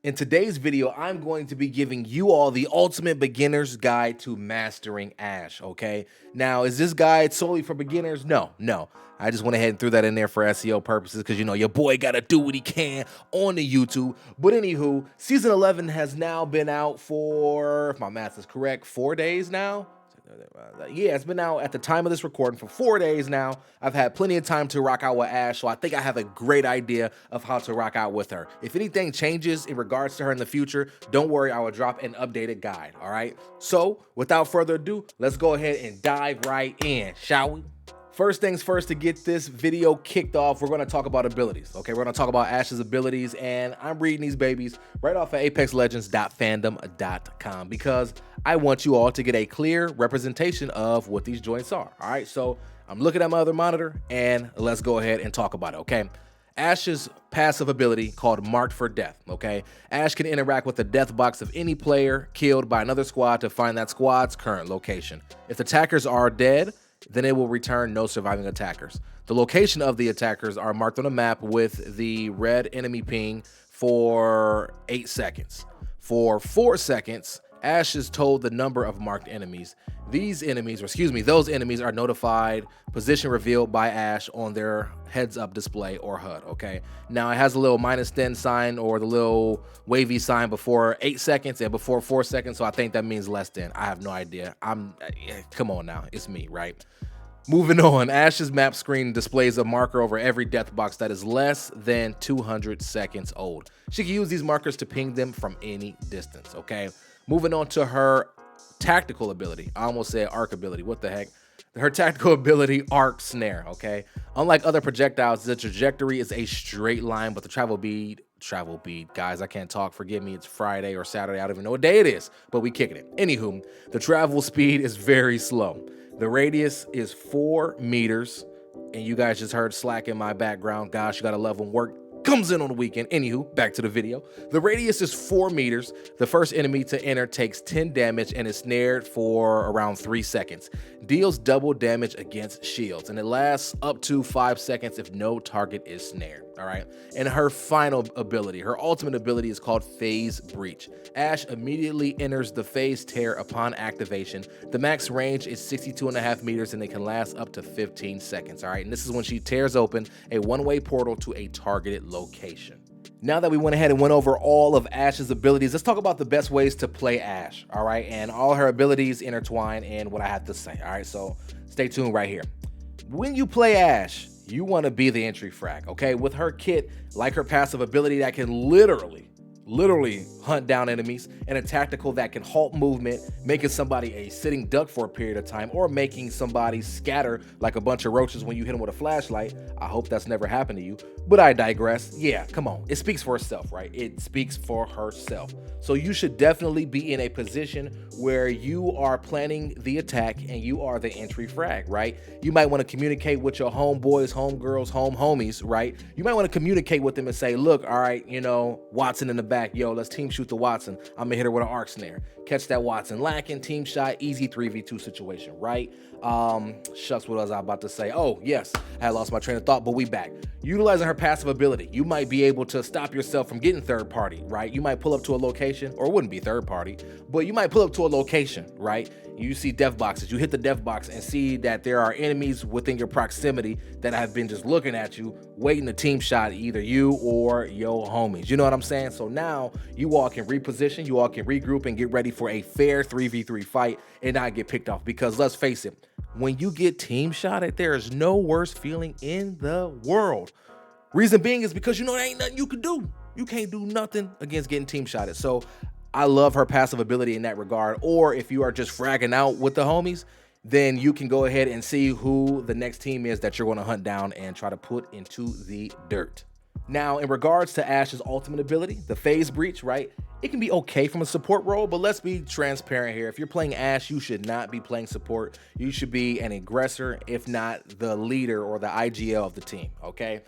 In today's video, I'm going to be giving you all the ultimate beginner's guide to mastering Ash, okay? Now, is this guide solely for beginners? No. I just went ahead and threw that in there for SEO purposes because, you know, your boy got to do what he can on the YouTube. But anywho, Season 11 has now been out for, if my math is correct, 4 days now. Yeah, it's been out at the time of this recording for 4 days now. I've had plenty of time to rock out with Ash, so I think I have a great idea of how to rock out with her. If anything changes in regards to her in the future, don't worry, I will drop an updated guide, all right? So, without further ado, let's go ahead and dive right in, shall we? First things first, to get this video kicked off, we're going to talk about abilities, okay? We're going to talk about Ash's abilities, and I'm reading these babies right off of apexlegends.fandom.com because I want you all to get a clear representation of what these joints are, all right? So I'm looking at my other monitor, and let's go ahead and talk about it, okay? Ash's passive ability called Marked for Death, okay? Ash can interact with the death box of any player killed by another squad to find that squad's current location. If the attackers are dead, then it will return no surviving attackers. The location of the attackers are marked on the map with the red enemy ping for 8 seconds. For 4 seconds, Ash is told the number of marked enemies. Those enemies are notified, position revealed by Ash on their heads-up display or HUD, okay? Now, it has a little -10 sign or the little wavy sign before 8 seconds and before 4 seconds, so I think that means less than. I have no idea. Come on now, it's me, right? Moving on, Ash's map screen displays a marker over every death box that is less than 200 seconds old. She can use these markers to ping them from any distance, okay? Moving on to her tactical ability. I almost said arc ability. What the heck? Her tactical ability, arc snare, okay? Unlike other projectiles, the trajectory is a straight line, but the travel bead, guys, I can't talk, forgive me, it's Friday or Saturday, I don't even know what day it is, but we kicking it. Anywho, the travel speed is very slow. The radius is 4 meters, and you guys just heard Slack in my background. Gosh, you gotta love when work comes in on the weekend. Anywho, back to the video. The radius is 4 meters. The first enemy to enter takes 10 damage and is snared for around 3 seconds. Deals double damage against shields, and it lasts up to 5 seconds if no target is snared, all right? And her final ability, her ultimate ability, is called Phase Breach. Ash immediately enters the phase tear upon activation. The max range is 62.5 meters, and it can last up to 15 seconds, all right? And this is when she tears open a one-way portal to a targeted location. Now that we went ahead and went over all of Ash's abilities, let's talk about the best ways to play Ash, all right? And all her abilities intertwine in what I have to say, all right? So stay tuned right here. When you play Ash, you want to be the entry frag, okay? With her kit, like her passive ability that can literally hunt down enemies, and a tactical that can halt movement, making somebody a sitting duck for a period of time, or making somebody scatter like a bunch of roaches when you hit them with a flashlight. I hope that's never happened to you, but I digress. Yeah, come on. It speaks for itself, right? It speaks for herself. So you should definitely be in a position where you are planning the attack and you are the entry frag, right? You might want to communicate with your homeboys, homegirls, homies, right? You might want to communicate with them and say, look, all right, you know, Watson in the back, yo, let's team shoot the Watson. I'm gonna hit her with an arc snare. Catch that Watson. Lacking, team shot, easy 3v2 situation, right? Shucks, what was I about to say? Oh, yes, I had lost my train of thought, but we back. Utilizing her passive ability, you might be able to stop yourself from getting third party, right? You might pull up to a location, or it wouldn't be third party, but you might pull up to a location, right? You see death boxes, you hit the death box and see that there are enemies within your proximity that have been just looking at you, waiting to team shot either you or your homies. You know what I'm saying? So now you all can reposition, you all can regroup and get ready for a fair 3v3 fight and not get picked off. Because let's face it, when you get team shotted, there is no worse feeling in the world. Reason being is because, you know, there ain't nothing you can do. You can't do nothing against getting team shotted. So I love her passive ability in that regard. Or if you are just fragging out with the homies, then you can go ahead and see who the next team is that you're going to hunt down and try to put into the dirt. Now, in regards to Ash's ultimate ability, the Phase Breach, right? It can be okay from a support role, but let's be transparent here. If you're playing Ash, you should not be playing support. You should be an aggressor, if not the leader or the IGL of the team, okay?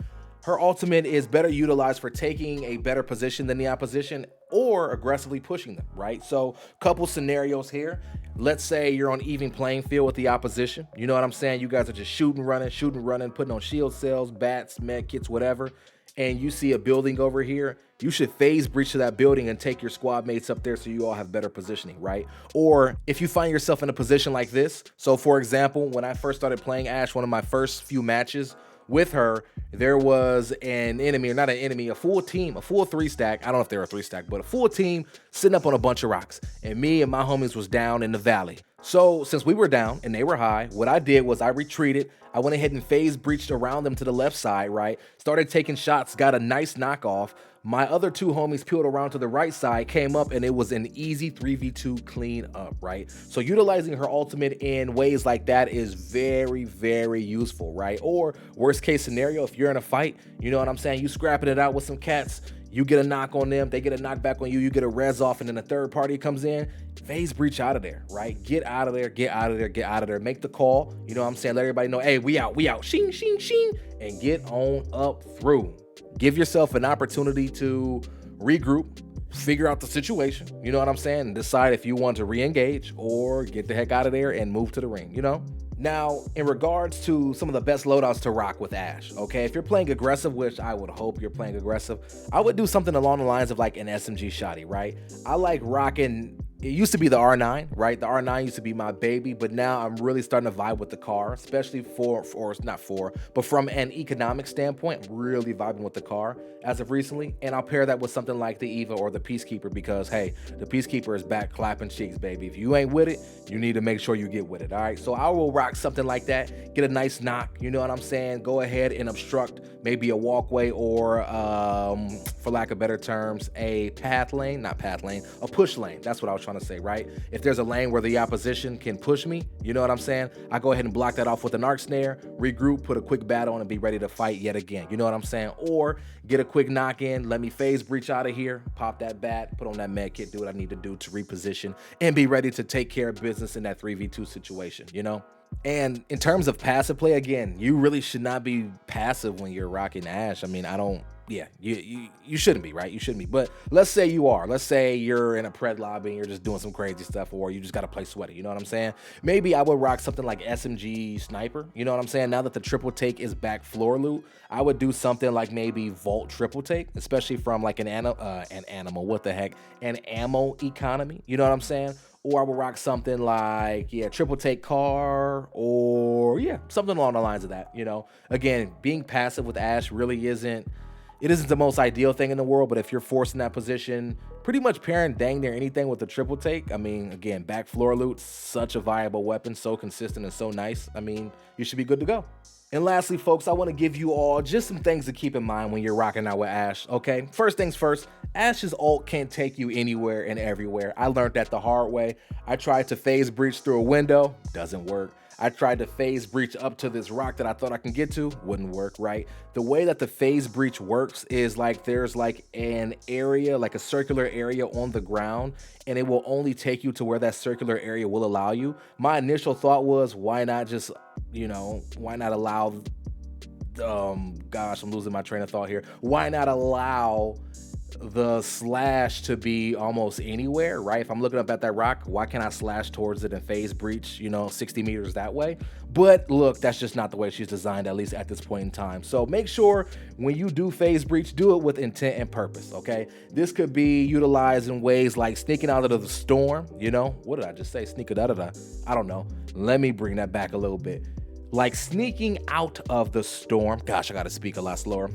Her ultimate is better utilized for taking a better position than the opposition or aggressively pushing them, right? So couple scenarios here. Let's say you're on even playing field with the opposition. You know what I'm saying? You guys are just shooting, running, putting on shield cells, bats, med kits, whatever. and you see a building over here, you should phase breach to that building and take your squad mates up there so you all have better positioning, right? Or if you find yourself in a position like this, so for example, when I first started playing Ash, one of my first few matches with her, there was an enemy, or not an enemy, a full team, a full 3-stack. I don't know if they were a 3-stack, but a full team sitting up on a bunch of rocks. And me and my homies was down in the valley. So since we were down and they were high, what I did was I retreated. I went ahead and phase breached around them to the left side, right? Started taking shots, got a nice knockoff. My other 2 homies peeled around to the right side, came up, and it was an easy 3v2 clean up, right? So utilizing her ultimate in ways like that is very, very useful, right? Or worst case scenario, if you're in a fight, you know what I'm saying? You scrapping it out with some cats, you get a knock on them, they get a knockback on you, you get a res off, and then a third party comes in, phase breach out of there, right? Get out of there, get out of there, get out of there. Make the call, you know what I'm saying? Let everybody know, hey, we out, shing, shing, shing, and get on up through. Give yourself an opportunity to regroup, figure out the situation, you know what I'm saying, and decide if you want to re-engage or get the heck out of there and move to the ring, you know? Now, in regards to some of the best loadouts to rock with Ash, okay, if you're playing aggressive, which I would hope you're playing aggressive, I would do something along the lines of like an SMG shotty, right? I like rocking, it used to be the R9, right? The R9 used to be my baby, but now I'm really starting to vibe with the car, especially but from an economic standpoint, I'm really vibing with the car as of recently. And I'll pair that with something like the Eva or the Peacekeeper because, hey, the Peacekeeper is back clapping cheeks, baby. If you ain't with it, you need to make sure you get with it, all right? So I will rock something like that, get a nice knock, you know what I'm saying? Go ahead and obstruct maybe a walkway or, for lack of better terms, a a push lane. That's what I was trying to say, right? If there's a lane where the opposition can push me, you know what I'm saying? I go ahead and block that off with an arc snare, regroup, put a quick bat on, and be ready to fight yet again. You know what I'm saying? Or get a quick knock in, let me phase breach out of here, pop that bat, put on that med kit, do what I need to do to reposition, and be ready to take care of business in that 3v2 situation, you know? And in terms of passive play, again, you really should not be passive when you're rocking Ash. I mean, you shouldn't be, right? You shouldn't be. But let's say you are. Let's say you're in a pred lobby and you're just doing some crazy stuff, or you just got to play sweaty. You know what I'm saying? Maybe I would rock something like SMG Sniper. You know what I'm saying? Now that the triple take is back floor loot, I would do something like maybe Vault triple take, especially from like an ammo economy. You know what I'm saying? Or I will rock something like, triple take car, or something along the lines of that, you know? Again, being passive with Ash really isn't the most ideal thing in the world, but if you're forced in that position, pretty much pairing dang near anything with the triple take, I mean, again, back floor loot, such a viable weapon, so consistent and so nice, I mean, you should be good to go. And lastly, folks, I want to give you all just some things to keep in mind when you're rocking out with Ash, okay? First things first, Ash's ult can't take you anywhere and everywhere. I learned that the hard way. I tried to phase breach through a window, doesn't work. I tried to phase breach up to this rock that I thought I can get to, wouldn't work, right? The way that the phase breach works is like there's like an area, like a circular area on the ground, and it will only take you to where that circular area will allow you. My initial thought was, why not just, why not allow, gosh, I'm losing my train of thought here. Why not allow the slash to be almost anywhere, right? If I'm looking up at that rock, why can't I slash towards it and phase breach, 60 meters that way? But look, that's just not the way she's designed, at least at this point in time. So make sure when you do phase breach, do it with intent and purpose, okay? This could be utilized in ways like sneaking out of the storm, What did I just say? Sneak it out of the, I don't know. Let me bring that back a little bit. Like sneaking out of the storm. Gosh, I gotta speak a lot slower.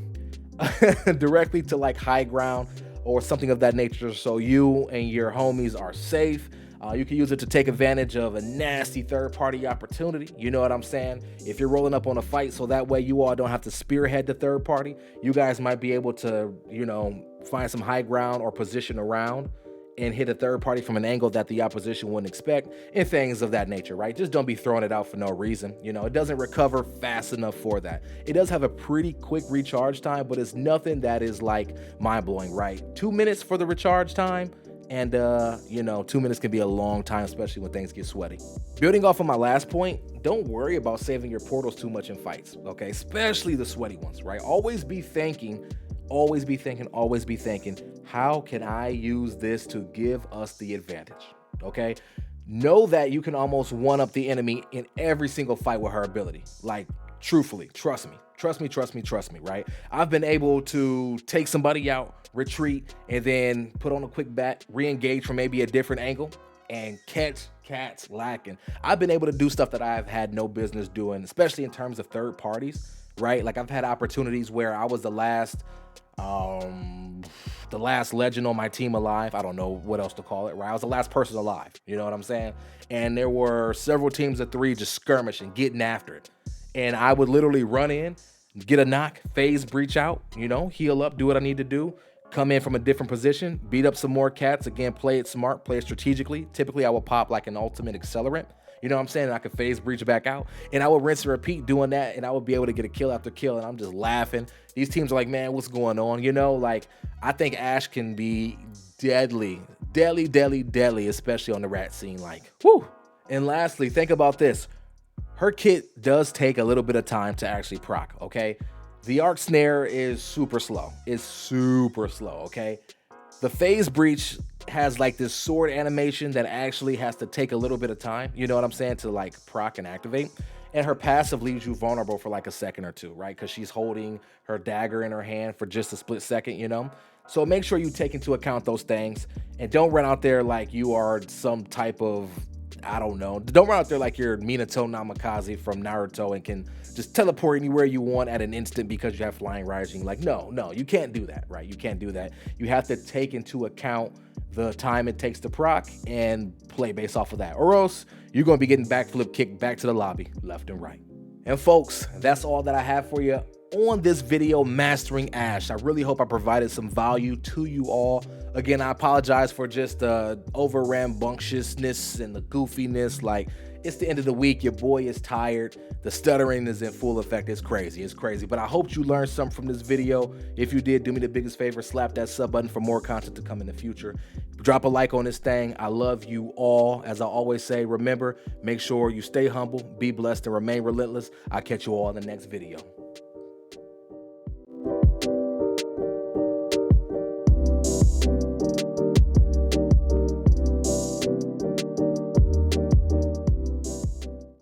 Directly to like high ground or something of that nature, so you and your homies are safe. You can use it to take advantage of a nasty third-party opportunity. You know what I'm saying? If you're rolling up on a fight, so that way you all don't have to spearhead the third party, you guys might be able to, find some high ground or position around and hit a third party from an angle that the opposition wouldn't expect, and things of that nature, right? Just don't be throwing it out for no reason. It doesn't recover fast enough for that. It does have a pretty quick recharge time, but it's nothing that is like mind-blowing, right? 2 minutes for the recharge time, and 2 minutes can be a long time, especially when things get sweaty. Building off of my last point, don't worry about saving your portals too much in fights, okay? Especially the sweaty ones, right? Always be thinking, how can I use this to give us the advantage, okay? Know that you can almost one-up the enemy in every single fight with her ability. Like, truthfully, trust me, Trust me, right? I've been able to take somebody out, retreat, and then put on a quick bat, re-engage from maybe a different angle, and catch cats lacking. I've been able to do stuff that I've had no business doing, especially in terms of third parties, right? Like I've had opportunities where I was the last legend on my team alive. I don't know what else to call it, right? I was the last person alive, you know what I'm saying? And there were several teams of 3 just skirmishing, getting after it. And I would literally run in, get a knock, phase breach out, you know, heal up, do what I need to do, come in from a different position, beat up some more cats. Again, play it smart, play it strategically. Typically, I would pop like an ultimate accelerant. You know what I'm saying? And I could phase breach back out. And I would rinse and repeat doing that, and I would be able to get a kill after kill, and I'm just laughing. These teams are like, man, what's going on? You know, like, I think Ash can be deadly, especially on the rat scene. Like, whoo. And lastly, think about this. Her kit does take a little bit of time to actually proc, okay? The arc snare is super slow. It's super slow, okay? The phase breach has like this sword animation that actually has to take a little bit of time, you know what I'm saying, to like proc and activate. And her passive leaves you vulnerable for like a second or two, right? Because she's holding her dagger in her hand for just a split second, you know? So make sure you take into account those things, and don't run out there like you are some type of, I don't know. Don't run out there like you're Minato Namikaze from Naruto and can just teleport anywhere you want at an instant because you have flying rising. Like, no, you can't do that, right? You can't do that. You have to take into account the time it takes to proc and play based off of that. Or else you're going to be getting backflip kicked back to the lobby left and right. And folks, that's all that I have for you on this video, Mastering Ash. I really hope I provided some value to you all. Again, I apologize for just the over rambunctiousness and the goofiness. Like, it's the end of the week. Your boy is tired. The stuttering is in full effect. It's crazy. But I hope you learned something from this video. If you did, do me the biggest favor, slap that sub button for more content to come in the future. Drop a like on this thing. I love you all. As I always say, remember, make sure you stay humble, be blessed, and remain relentless. I'll catch you all in the next video.